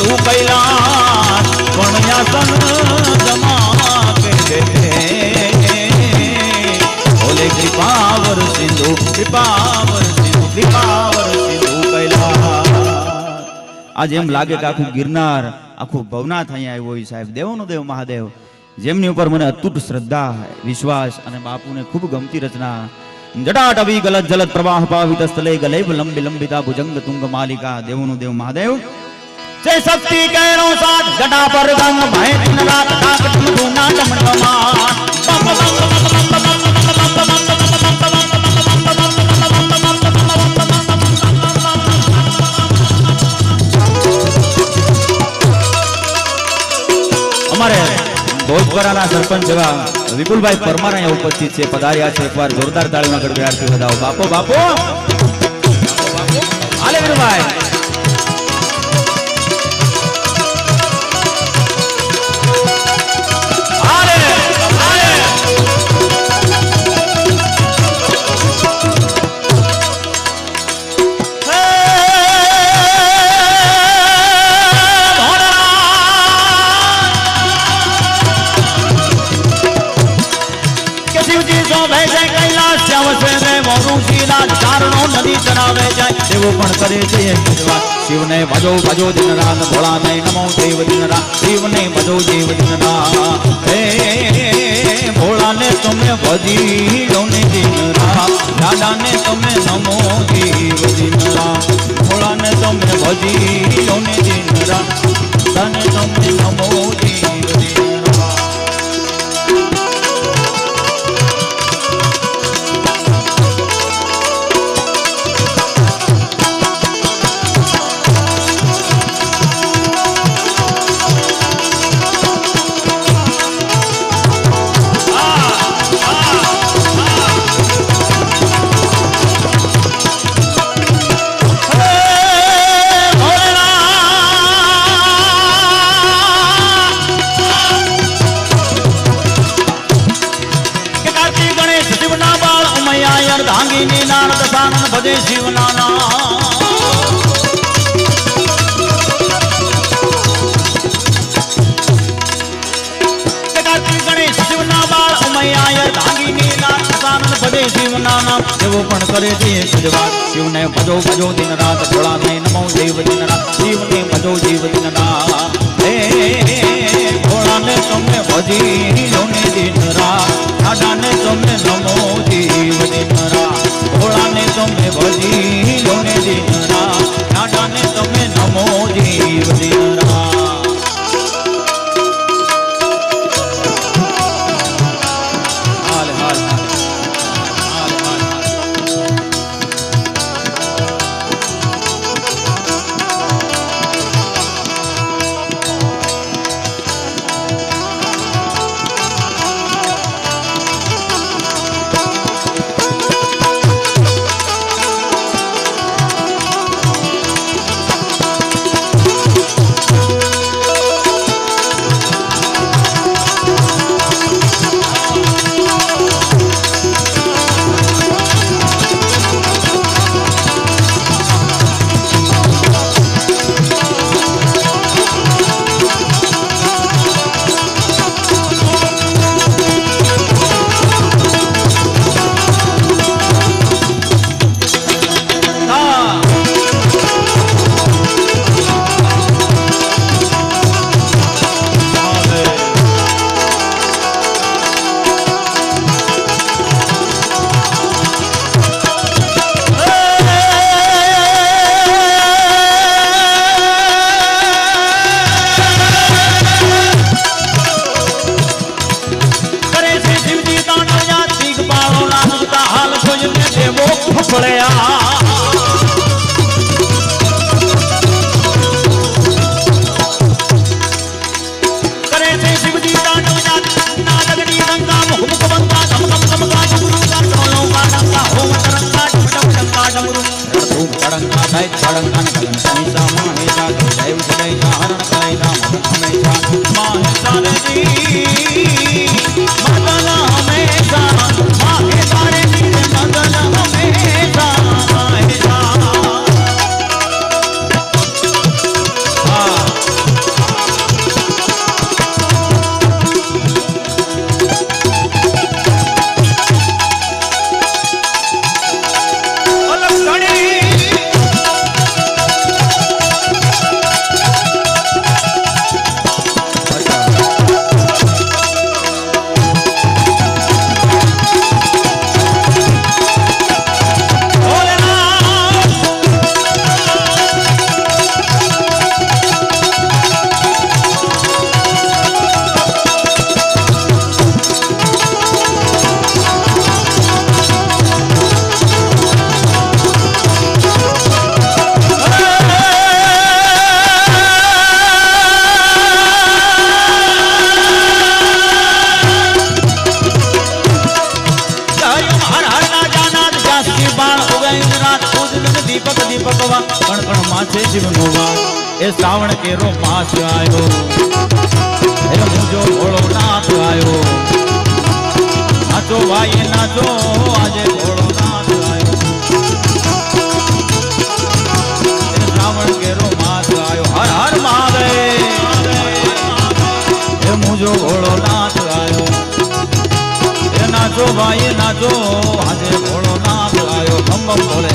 सिंधु कैलाश पुण्यासन जमा के देते बोले कृपावर सिंधु कृपावर सिंधु कृपावर सिंधु कैलाश। आज एम लागे कि आखू गिरनार आखू भवनाथ अहीं आव्यो होय साहेब देवोनो देव महादेव जेमनी उपर मने अतूट श्रद्धा विश्वास अने बापूने खूब गमती रचना जटाटवी गलत जलत प्रवाह पावित स्थले गलेब लंबी लंबिता भुजंग तुंग मालिका देवोनो देव महादेव जय शक्ति कैरो साथ जटा पर गंग भय दिन रात ताकत धुना डमडमा हमारे भोजपुराना सरपंच एवं विपुलभाई परमार अहीं उपस्थित है पधार्या है एक बार जोरदार ताळीमां गड़गड़ाटથી વધાવો बापो बापो आले वीरभाई नदी चरावे जाए देवो पण करे छे शिव ने भजो भजो दिन रात भोला ने नमो देव दिन रात शिव ने भजो देव दिन रात हे भोला ने तुम्हें भजी लोने दिन रात दादा ने तुम्हें नमो देव दिन रात भोला ने तुम्हें भजी लोने दिन रात दादा ने तुम्हें नमो देव दिन रात। भजे शिव नाना गणेश शिव ना बाल उमैया धांगी भजे शिव नाना देवो पण करे छे शिव ने भजो भजो दिन रात भोला ने नमो देव दिन रात शिव ने भजो देव दिन रात हे भोला ने तुम्हें भजी लोने दिन रात दादा ने तुम्हें नमो देव दिन रात भोला ने तुम्हें भजी लोने दिन रात दादा ने तुम्हें नमो देव दिन रात। हाल हाल हाल हाल पड़या करे थे शिवजी दानव नागनी रंगा मुख बंगा धम धम धम का डमरू का टोलो का डंगा होम तरंगा डम डम डंगा डमरू धूम तरंगा दाई तरंगा नगन समीसा माहे जा देव जय हरण करे नाम हमेशा माहे सारे जी मदन हमेशा माहे सारे जी मदन हमेशा माहे जा પવા કણ કણ માથે જીવનો વા એ શ્રાવણ કેરો માસ આયો હે મુજો ભોળો નાથ આયો નાચો ભાઈ નાચો આજે ભોળો નાથ આયો એ શ્રાવણ કેરો માસ આયો હર હર મહાદેવ હે મુજો ભોળો નાથ આયો એ નાચો ભાઈ નાચો આજે ભોળો નાથ આયો બમ બમ બોલે